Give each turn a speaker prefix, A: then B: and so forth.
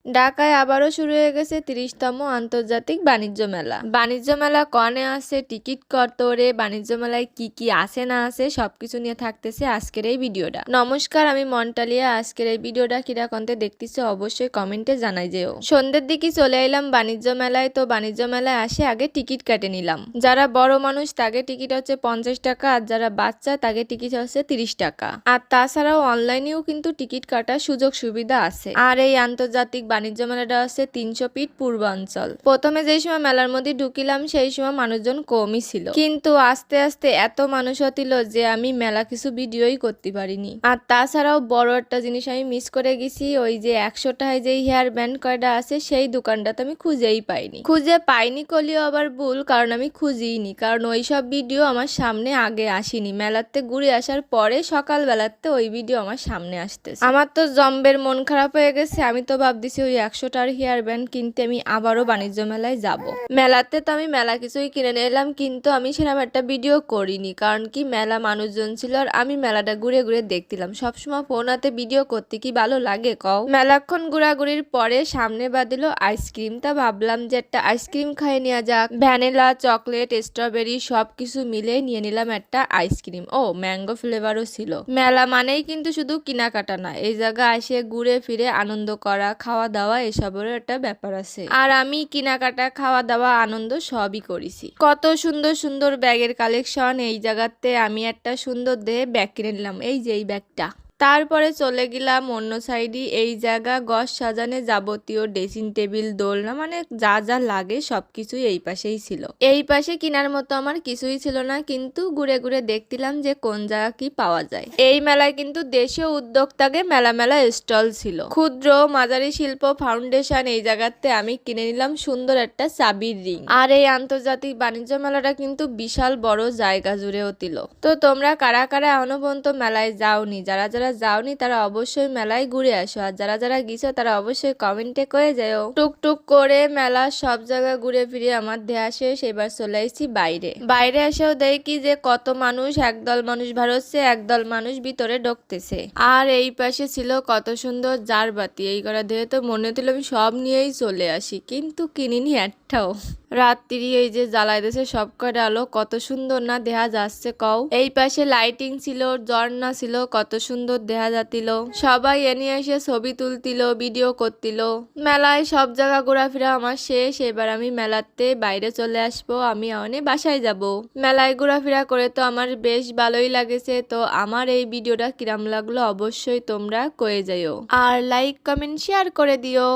A: ঢাকায় আবারও শুরু হয়ে গেছে ৩০তম আন্তর্জাতিক বাণিজ্য মেলা। বাণিজ্য মেলা কনে আছে, টিকিট কত রে, বাণিজ্য মেলায় কি কি আছে না আছে সবকিছু নিয়ে থাকতেছে আজকের এই ভিডিওটা। নমস্কার, আমি মন্টালিয়া। আজকের এই ভিডিওটা কিরকমতে দেখতেছে অবশ্যই কমেন্টে জানাই যেও। সন্ধ্যের দিকে চলে এলাম বাণিজ্য মেলায়। তো বাণিজ্য মেলায় আসে আগে টিকিট কেটে নিলাম। যারা বড় মানুষ তাকে টিকিট হচ্ছে 50 টাকা, আর যারা বাচ্চা তাকে টিকিট হচ্ছে 30 টাকা। আর তাছাড়াও অনলাইনেও কিন্তু টিকিট কাটার সুযোগ সুবিধা আছে। আর এই আন্তর্জাতিক বাণিজ্য মেলাটা আছে 300 ফিট পূর্বাঞ্চল। প্রথমে যেই সময় মেলার মধ্যে ঢুকিলাম সেই সময় মানুষজন কমই ছিল, কিন্তু আস্তে আস্তে এত মানুষ হতিল যে আমি মেলা কিছু ভিডিওই করতে পারিনি। আর তাছাড়াও বড় একটা জিনিস আমি মিস করে গেছি, ওই যে 100 টাকায় যেই হেয়ার ব্যান্ড কয়টা আছে সেই দোকানটাতে আমি খুঁজেই পাইনি। খুঁজে পাইনি করলেও আবার ভুল, কারণ আমি খুঁজিনি, কারণ ওই সব ভিডিও আমার সামনে আগে আসেনি। মেলাতে ঘুরে আসার পরে সকাল বেলাতে ওই ভিডিও আমার সামনে আসতেছে। আমার তো জম্বের মন খারাপ হয়ে গেছে। আমি তো ভাবতেছি ওই 100 টাকার হেয়ার ব্যান্ড কিনতে আমি আবারও বাণিজ্য মেলায় যাব। মেলাতে তো আমি মেলা কিছুই কিনে নিলাম, কিন্তু আমি সেরকম একটা ভিডিও করিনি, কারণ কি মেলা মানুষজন ছিল আর আমি মেলাটা ঘুরে ঘুরে দেখছিলাম। সবসময় ফোন হাতে ভিডিও করতে কি ভালো লাগে কও? মেলাক্ষণ ঘোরাঘুরির পরে সামনে বাদিল আইসক্রিম। তা ভাবলাম যে একটা আইসক্রিম খাই নেওয়া যাক। ভ্যানিলা, চকলেট, স্ট্রবেরি সবকিছু মিলে নিয়ে নিলাম একটা আইসক্রিম। ও ম্যাঙ্গো ফ্লেভারও ছিল। মেলা মানেই কিন্তু শুধু কেনাকাটা না, এই জায়গা এসে ঘুরে ফিরে আনন্দ করা, খাওয়া দাওয়া এসবেরও একটা ব্যাপার আছে। আর আমি কেনাকাটা, খাওয়া দাওয়া, আনন্দ সবই করেছি। কত সুন্দর সুন্দর ব্যাগের কালেকশন। এই জায়গাতে আমি একটা সুন্দর দেহে ব্যাগ কিনে নিলাম, এই যে এই ব্যাগটা। তারপরে চলে গেলাম অন্য সাইডে। এই জায়গা গছ সাজানে যাবতীয় ড্রেসিং টেবিল, দোলনা, মানে যা যা লাগে সবকিছুই এই পাশেই ছিল। এই পাশে কেনার মতো আমার কিছুই ছিল না, কিন্তু ঘুরে ঘুরে দেখছিলাম যে কোন জায়গা কি পাওয়া যায়। এই মেলায় কিন্তু দেশীয় উদ্যোক্তাকে মেলা মেলা স্টল ছিল। ক্ষুদ্র মাঝারি শিল্প ফাউন্ডেশন, এই জায়গাতে আমি কিনে নিলাম সুন্দর একটা চাবির রিং। আর এই আন্তর্জাতিক বাণিজ্য মেলাটা কিন্তু বিশাল বড় জায়গা জুড়ে হতিল। তো তোমরা কারা কারা এখনো পর্যন্ত মেলায় যাওনি, যারা যারা যাওনি তারা অবশ্যই মেলায় ঘুরে আসো, আর যারা যারা গেছো তারা অবশ্যই কমেন্টে করে যাও। টুকটুক করে মেলা সব জায়গা ঘুরে ফিরে আমার দেহা শেষ। এবার চলে আসছি বাইরে। বাইরে এসেও দেখি যে কত মানুষ, একদল মানুষ ভারছে, একদল মানুষ ভিতরে ঢুকতেছে। আর এই পাশে ছিল কত সুন্দর জারবাতি। এই করা দেখে তো মনে হচ্ছিল আমি সব নিয়েই চলে আসি, কিন্তু কিনিনি একটাও। রাত্রি এই যে জ্বালাই দিয়েছে সব কটা আলো, কত সুন্দর না দেখা যাচ্ছে কও। এই পাশে লাইটিং ছিল, ঝর্ণা ছিল, কত সুন্দর দেখা যাচ্ছিল। সবাই এনে এসে ছবি তুলতিল, ভিডিও করতিল। মেলায় সব জায়গা ঘোরাফেরা আমার শেষ। এবার আমি মেলাতে বাইরে চলে আসবো, আমি অনেক বাসায় যাব। মেলায় ঘোরাফেরা করে তো আমার বেশ ভালোই লাগেছে। তো আমার এই ভিডিওটা কিরাম লাগলো অবশ্যই তোমরা কয়ে যাইও, আর লাইক কমেন্ট শেয়ার করে দিও।